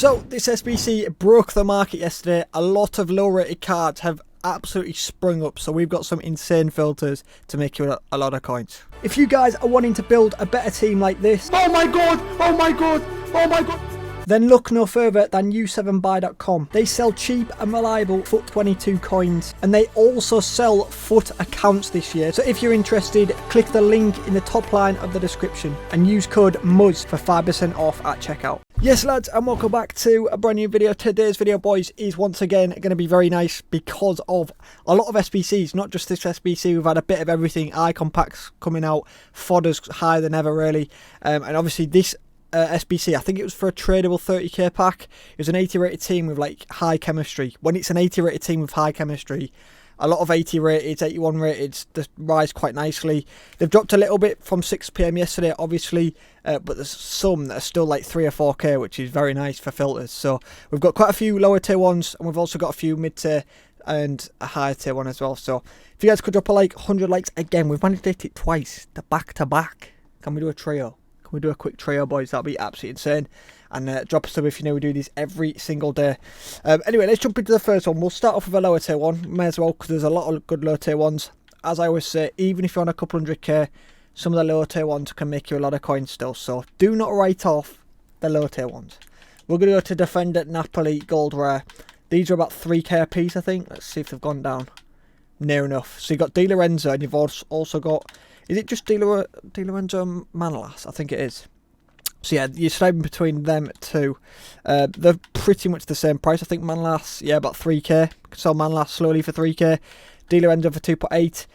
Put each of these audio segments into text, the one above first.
So this SBC broke the market yesterday. A lot of low rated cards have absolutely sprung up, so we've got some insane filters to make you a lot of coins. If you guys are wanting to build a better team like this, oh my god, oh my god, oh my god, then look no further than u7buy.com. They sell cheap and reliable FUT 22 coins, and they also sell FUT accounts this year. So if you're interested, click the link in the top line of the description and use code MUZZ for 5% off at checkout. Yes lads, and welcome back to a brand new video. Today's video, boys, is once again going to be very nice because of a lot of SBCs, not just this SBC. We've had a bit of everything, icon packs coming out, fodder's higher than ever really, and obviously this SBC, I think it was for a tradable 30k pack. It was an 80 rated team with like high chemistry. When it's an 80 rated team with high chemistry, a lot of 80 rated, 81 rated, they rise quite nicely. They've dropped a little bit from 6 PM yesterday, obviously, but there's some that are still like 3 or 4k, which is very nice for filters. So we've got quite a few lower tier ones, and we've also got a few mid tier and a higher tier one as well. So if you guys could drop a like, 100 likes again. We've managed to hit it twice, the back to back. Can we do a trio? Can we do a quick trio, boys? That'll be absolutely insane. And drop a sub if you know we do these every single day. Anyway, let's jump into the first one. We'll start off with a lower tier one. May as well, because there's a lot of good lower tier ones. As I always say, even if you're on a couple 100k, some of the lower tier ones can make you a lot of coins still. So do not write off the lower tier ones. We're going to go to Defender Napoli Gold Rare. These are about 3k a piece, I think. Let's see if they've gone down. Near enough. So you've got Di Lorenzo, and you've also got... Is it just Di Lorenzo and Manolas? I think it is. So yeah, you're sniping between them two. They're pretty much the same price. I think Manolas, yeah, about 3k. You can sell Manolas slowly for 3k. Di Lorenzo for 2.8.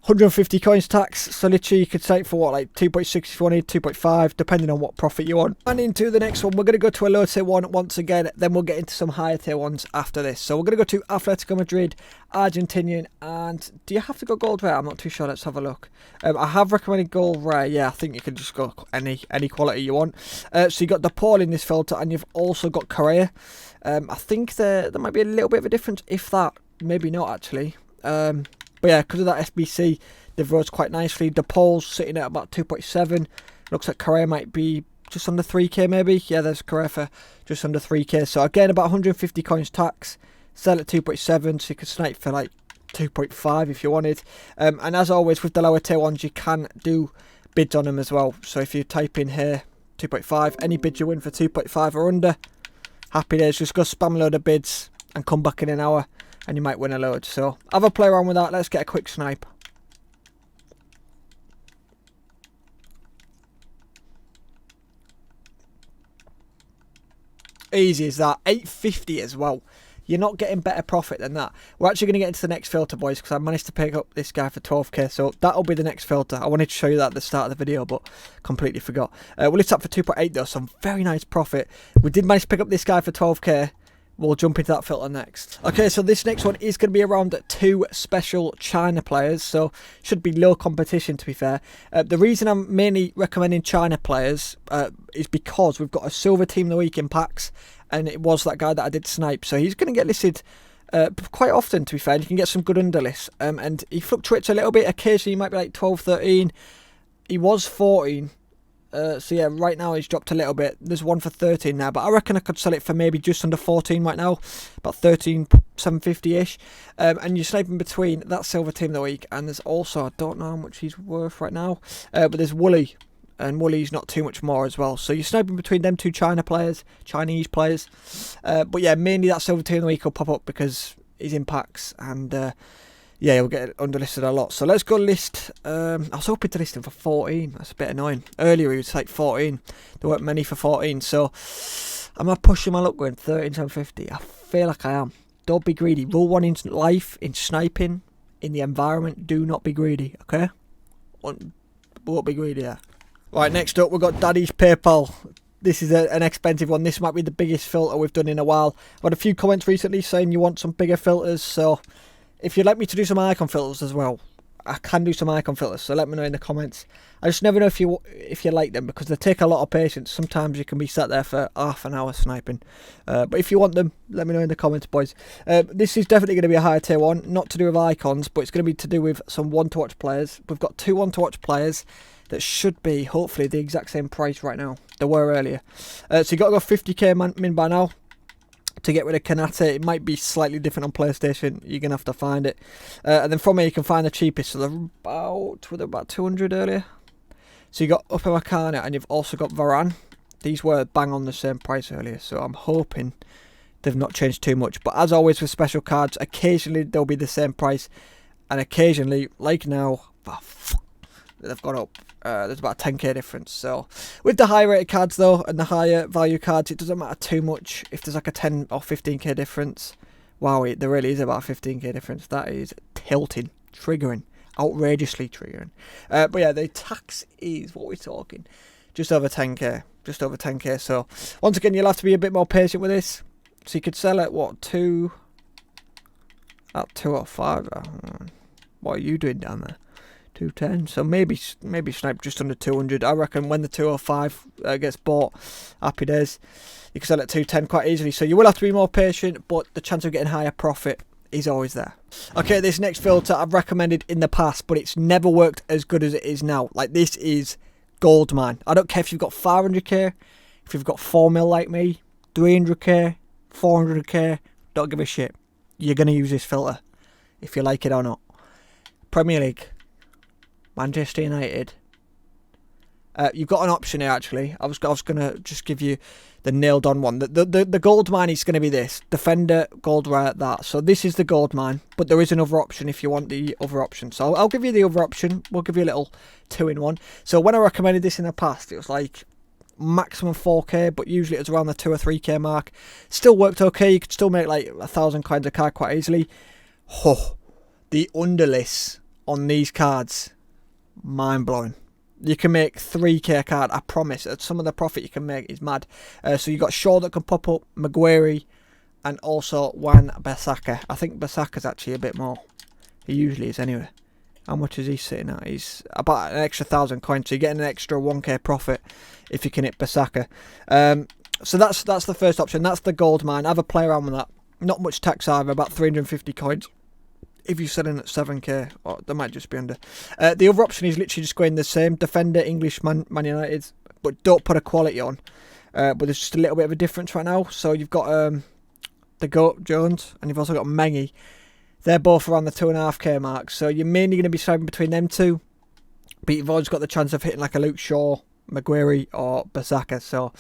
150 coins tax. So literally you could snipe for what, like 2.6 if you wanted, 2.5, depending on what profit you want. And into the next one, we're going to go to a low tier one once again. Then we'll get into some higher tier ones after this. So we're going to go to Atletico Madrid, Argentinian. And do you have to go gold rare? I'm not too sure. Let's have a look. I have recommended gold rare. Yeah, I think you can just go any quality you want. So you got DePaul in this filter, and you've also got Correa. I think there might be a little bit of a difference, if that. Maybe not actually. But yeah, because of that SBC, they've rose quite nicely. DePaul's sitting at about 2.7. Looks like Correa might be just under 3k maybe. Yeah, there's Correa for just under 3k. So again, about 150 coins tax. Sell at 2.7, so you could snipe for like 2.5 if you wanted. And as always, with the lower tier ones, you can do bids on them as well. So if you type in here, 2.5, any bid you win for 2.5 or under, happy days. Just go spam a load of bids and come back in an hour, and you might win a load. So have a play around with that. Let's get a quick snipe. Easy as that. 850 as well. You're not getting better profit than that. We're actually going to get into the next filter, boys, because I managed to pick up this guy for 12k. So that'll be the next filter. I wanted to show you that at the start of the video, but completely forgot. Well, it's up for 2.8 though, so very nice profit. We did manage to pick up this guy for 12k. We'll jump into that filter next. Okay, so this next one is going to be around 2 special China players, so should be low competition to be fair. The reason I'm mainly recommending China players is because we've got a silver team of the week in packs, and it was that guy that I did snipe, so he's going to get listed quite often to be fair. You can get some good underlists, and he fluctuates a little bit. Occasionally he might be like 12, 13. He was 14. So yeah, right now he's dropped a little bit. There's one for 13 now, but I reckon I could sell it for maybe just under 14 right now, about 13,750-ish. And you're sniping between that silver team of the week, and there's also, I don't know how much he's worth right now, but there's Wooly, and Wooly's not too much more as well. So you're sniping between them two Chinese players. But yeah, mainly that silver team of the week will pop up because he's in packs, and yeah, he'll get underlisted a lot. So let's go list. I was hoping to list him for 14. That's a bit annoying. Earlier he was like 14. There weren't many for 14. So am I pushing my luck going 13,750? I feel like I am. Don't be greedy. Rule 1 in life, in sniping, in the environment, do not be greedy, okay? Won't be greedy, yeah. Right, next up we've got Daddy's PayPal. This is an expensive one. This might be the biggest filter we've done in a while. I've had a few comments recently saying you want some bigger filters, so if you'd like me to do some icon filters as well, I can do some icon filters, so let me know in the comments. I just never know if you like them, because they take a lot of patience. Sometimes you can be sat there for half an hour sniping. But if you want them, let me know in the comments, boys. This is definitely going to be a higher tier one, not to do with icons, but it's going to be to do with some one-to-watch players. We've got 2 one-to-watch players. that should be hopefully the exact same price right now. They were earlier. So you got to go 50k min by now to get rid of Kanata. It might be slightly different on PlayStation. You're going to have to find it. And then from here you can find the cheapest. So they're about 200 earlier. So you got Upamecano and you've also got Varane. These were bang on the same price earlier. So I'm hoping they've not changed too much. But as always with special cards, occasionally they'll be the same price. And occasionally, like now, they've gone up. There's about a 10k difference. So with the high rated cards though, and the higher value cards, it doesn't matter too much if there's like a 10 or 15k difference. Wow, there really is about a 15k difference. That is tilting, triggering, outrageously triggering. But yeah, the tax is, what we're talking, just over 10k. Just over 10k. So once again, you'll have to be a bit more patient with this. So you could sell it, what, at 205. What are you doing down there? 210. So maybe snipe just under 200. I reckon when the 205 gets bought, happy days. You can sell it at 210 quite easily. So you will have to be more patient, but the chance of getting higher profit is always there. Okay, this next filter I've recommended in the past, but it's never worked as good as it is now. Like, this is gold mine. I don't care if you've got 500k, if you've got 4 mil like me, 300k, 400k, don't give a shit. You're going to use this filter, if you like it or not. Premier League, Manchester United. You've got an option here actually. I was going to just give you the nailed on one. The gold mine is going to be this. Defender, gold rare, that. So this is the gold mine, but there is another option if you want the other option. So I'll give you the other option. We'll give you a little 2-in-1. So when I recommended this in the past, it was like maximum 4k, but usually it was around the 2 or 3k mark. Still worked okay. You could still make like 1,000 coins a card quite easily. Oh, the underlists on these cards, mind blowing. You can make 3k a card, I promise. Some of the profit you can make is mad. So you got Shaw that can pop up, Maguire, and also Wan-Bissaka. I think Bissaka's actually a bit more. He usually is anyway. How much is he sitting at? He's about an extra 1,000 coins, so you're getting an extra 1k profit if you can hit Bissaka. So that's the first option. That's the gold mine. Have a play around with that. Not much tax either, about 350 coins. If you're selling at 7k, or they might just be under. The other option is literally just going the same. Defender, English, Man United, but don't put a quality on. But there's just a little bit of a difference right now. So you've got the GOAT Jones, and you've also got Mengi. They're both around the 2.5k mark. So you're mainly going to be swiping between them two. But you've always got the chance of hitting like a Luke Shaw, Maguire, or Bissaka. So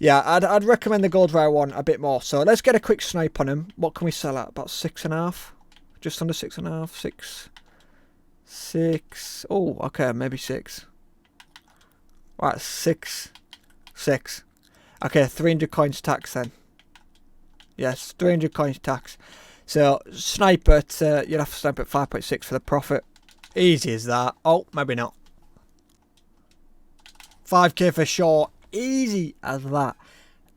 yeah, I'd recommend the gold rare one a bit more. So let's get a quick snipe on him. What can we sell at? About 6.5. Just under 6.5, 6. Oh, okay, maybe 6. Right, 6. Okay, 300 coins tax then. Yes, 300 coins tax. So snipe at, you'll have to snipe at 5.6 for the profit. Easy as that. Oh, maybe not. 5k for sure. Easy as that.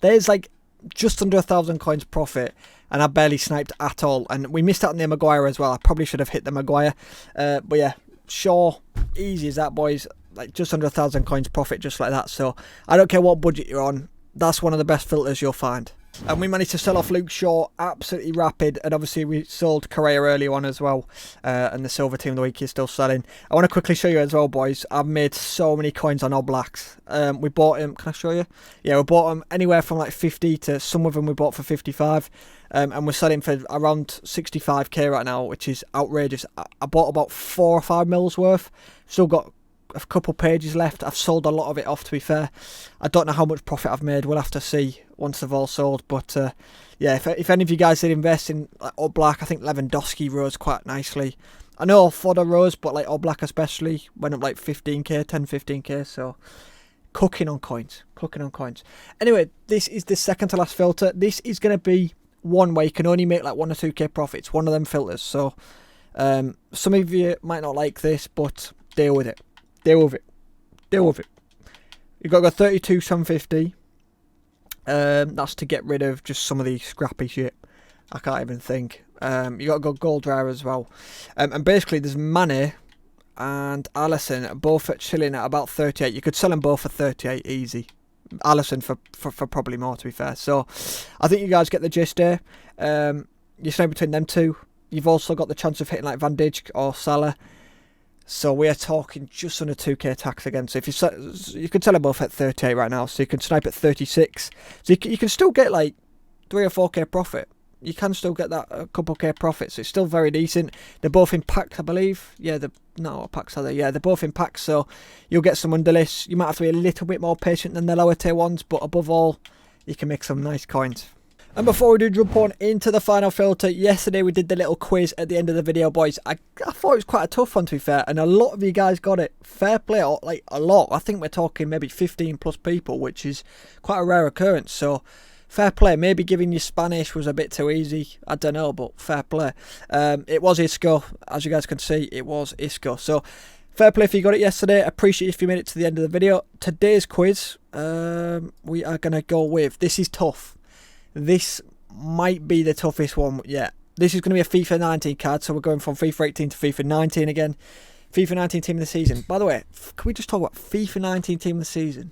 There's like just under 1,000 coins profit. And I barely sniped at all. And we missed out on the Maguire as well. I probably should have hit the Maguire. But yeah, sure. Easy as that, boys. Like just under 1,000 coins profit just like that. So I don't care what budget you're on. That's one of the best filters you'll find. And we managed to sell off Luke Shaw absolutely rapid. And obviously we sold Correa earlier on as well. And the silver team of the week is still selling. I want to quickly show you as well, boys. I've made so many coins on Oblaks. We bought him. Can I show you? Yeah, we bought him anywhere from like 50 to some of them we bought for 55. And we're selling for around 65k right now, which is outrageous. I bought about 4 or 5 mils worth. Still got a couple pages left. I've sold a lot of it off, to be fair. I don't know how much profit I've made. We'll have to see once they've all sold. But yeah, if any of you guys did invest in like Oblak, I think Lewandowski rose quite nicely. I know Fodder rose, but like Oblak especially went up like 15k, 10-15k. So cooking on coins. Anyway, this is the second to last filter. This is going to be one where you can only make like 1 or 2k profits. One of them filters. So some of you might not like this, but deal with it. You've got to go 32,750. That's to get rid of just some of the scrappy shit. I can't even think. You got to go gold rare as well. And basically there's Mane and Alisson both at chilling at about 38. You could sell them both for 38 easy. Alisson for probably more, to be fair. So I think you guys get the gist there. You're staying between them two. You've also got the chance of hitting like Van Dijk or Salah. So we are talking just under 2k tax again. So if you can sell them both at 38 right now, so you can snipe at 36. So you can still get like 3 or 4k profit. You can still get that a couple k profit, so it's still very decent. They're both in packs, I believe. Yeah, they're not what packs are they? Yeah, they're both in packs, so you'll get some underlists. You might have to be a little bit more patient than the lower tier ones, but above all, you can make some nice coins. And before we do jump on into the final filter, yesterday we did the little quiz at the end of the video, boys. I thought it was quite a tough one, to be fair, and a lot of you guys got it. Fair play, like a lot. I think we're talking maybe 15 plus people, which is quite a rare occurrence, so fair play. Maybe giving you Spanish was a bit too easy. I don't know, but fair play. It was Isco. As you guys can see, it was Isco. So, fair play if you got it yesterday. Appreciate if you made it to the end of the video. Today's quiz, we are going to go with... This is tough. This might be the toughest one yet. This is going to be a FIFA 19 card, so we're going from FIFA 18 to FIFA 19 again. FIFA 19 team of the season. By the way, can we just talk about FIFA 19 team of the season?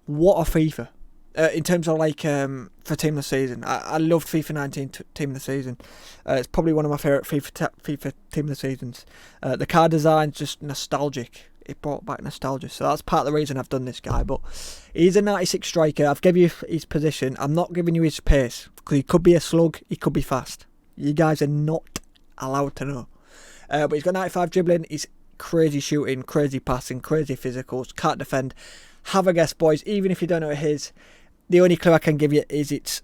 What a FIFA. In terms of like for team of the season, I loved FIFA 19 team of the season. It's probably one of my favourite FIFA team of the seasons. The card design's just nostalgic. It brought back nostalgia, so that's part of the reason I've done this guy. But he's a 96 striker. I've given you his position. I'm not giving you his pace because he could be a slug. He could be fast. You guys are not allowed to know. But he's got 95 dribbling. He's crazy shooting, crazy passing, crazy physicals. Can't defend. Have a guess, boys. Even if you don't know what it is. The only clue I can give you is it's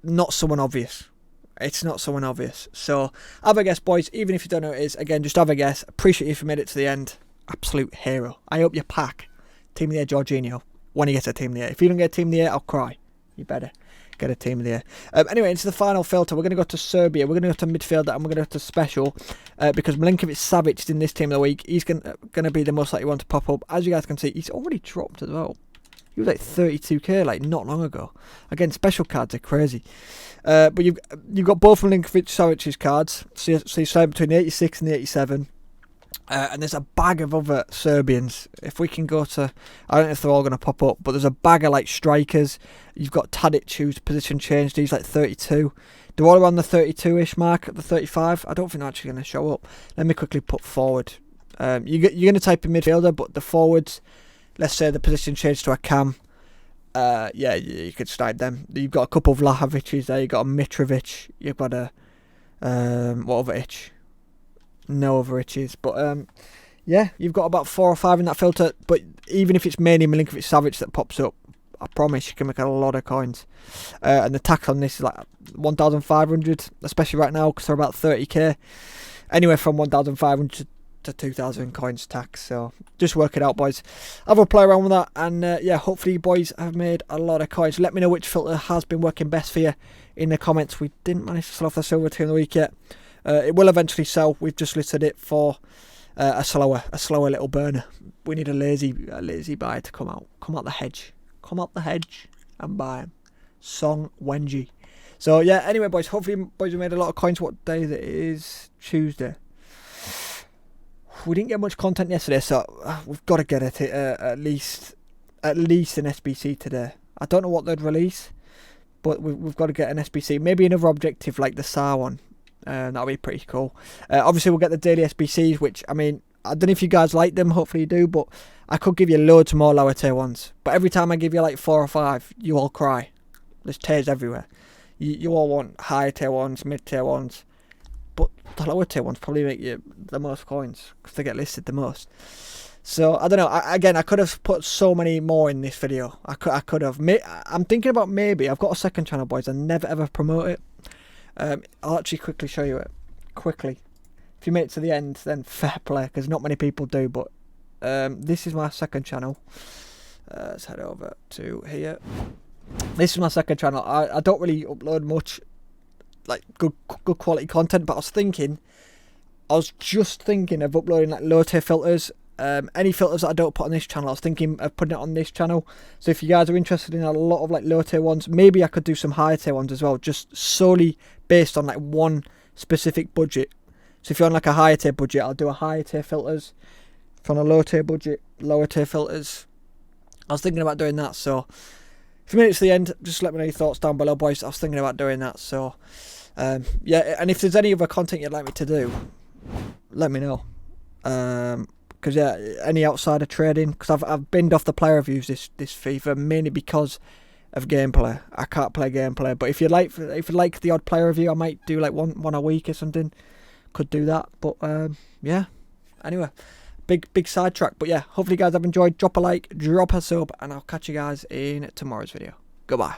not someone obvious. It's not someone obvious. So, have a guess, boys. Even if you don't know what it is, again, just have a guess. Appreciate you if you made it to the end. Absolute hero. I hope you pack Team of the Year Jorginho when you get a Team of the Year. If you don't get a Team of the Year, I'll cry. You better get a Team of the Year. Anyway, into the final filter. We're going to go to Serbia. We're going to go to midfielder and we're going to go to special because Milinkovic-Savic is in this Team of the Week. He's going to be the most likely one to pop up. As you guys can see, he's already dropped as well. He was like 32k like not long ago. Again, special cards are crazy. But you've got both Milinkovic-Savic's cards. So you slide between the 86 and the 87. And there's a bag of other Serbians. If we can go to... I don't know if they're all going to pop up. But there's a bag of like strikers. You've got Tadic who's position changed. He's like 32. They're all around the 32-ish mark at the 35. I don't think they're actually going to show up. Let me quickly put forward. You're going to type in midfielder. But the forwards... Let's say the position changed to a cam. Yeah, you could snipe them. You've got a couple of Vlahovic's there. You've got a Mitrovic. You've got a... what other itch? No other itches. But, yeah, you've got about 4 or 5 in that filter. But even if it's mainly Milinkovic-Savic that pops up, I promise you can make a lot of coins. And the tax on this is like 1,500, especially right now because they're about 30k. Anywhere from 1,500 to 2,000 coins tax, so just work it out, boys. Have a play around with that, and yeah, hopefully you boys have made a lot of coins. Let me know which filter has been working best for you in the comments. We didn't manage to sell off the silver team of the week yet. It will eventually sell. We've just listed it for a slower little burner. We need a lazy buyer to come out the hedge, and buy him. Song Wenji. So yeah, anyway, boys, hopefully you boys have made a lot of coins. What day is it? It is Tuesday. We didn't get much content yesterday, so we've got to get it at least an SBC today. I don't know what they'd release, but we've got to get an SBC. Maybe another objective like the SAR one. That'll be pretty cool. Obviously, we'll get the daily SBCs, which, I mean, I don't know if you guys like them. Hopefully you do, but I could give you loads more lower tier ones. But every time I give you like 4 or 5, you all cry. There's tears everywhere. You all want higher tier ones, mid tier ones. But the lower tier ones probably make you the most coins because they get listed the most. So I don't know. Again, I could have put so many more in this video. I could have. I'm thinking about maybe. I've got a second channel, boys. I never ever promote it. I'll actually quickly show you it. Quickly. If you make it to the end, then fair play because not many people do. But this is my second channel. Let's head over to here. This is my second channel. I don't really upload much like good quality content, but I was just thinking of uploading like low tier filters, any filters that I don't put on this channel. I was thinking of putting it on this channel. So if you guys are interested in a lot of like low tier ones, maybe I could do some higher tier ones as well, just solely based on like one specific budget. So if you're on like a higher tier budget, I'll do a higher tier filters. If you're on a low tier budget, lower tier filters. I was thinking about doing that, so if you made it to the end, just let me know your thoughts down below, boys. I was thinking about doing that, so yeah, and if there's any other content you'd like me to do, let me know. Because yeah, any outsider trading, because I've binned off the player reviews this FIFA mainly because of gameplay. I can't play gameplay, but if you like the odd player review, I might do like one a week or something. Could do that, but yeah. Anyway, big sidetrack, but yeah. Hopefully, you guys have enjoyed. Drop a like, drop a sub, and I'll catch you guys in tomorrow's video. Goodbye.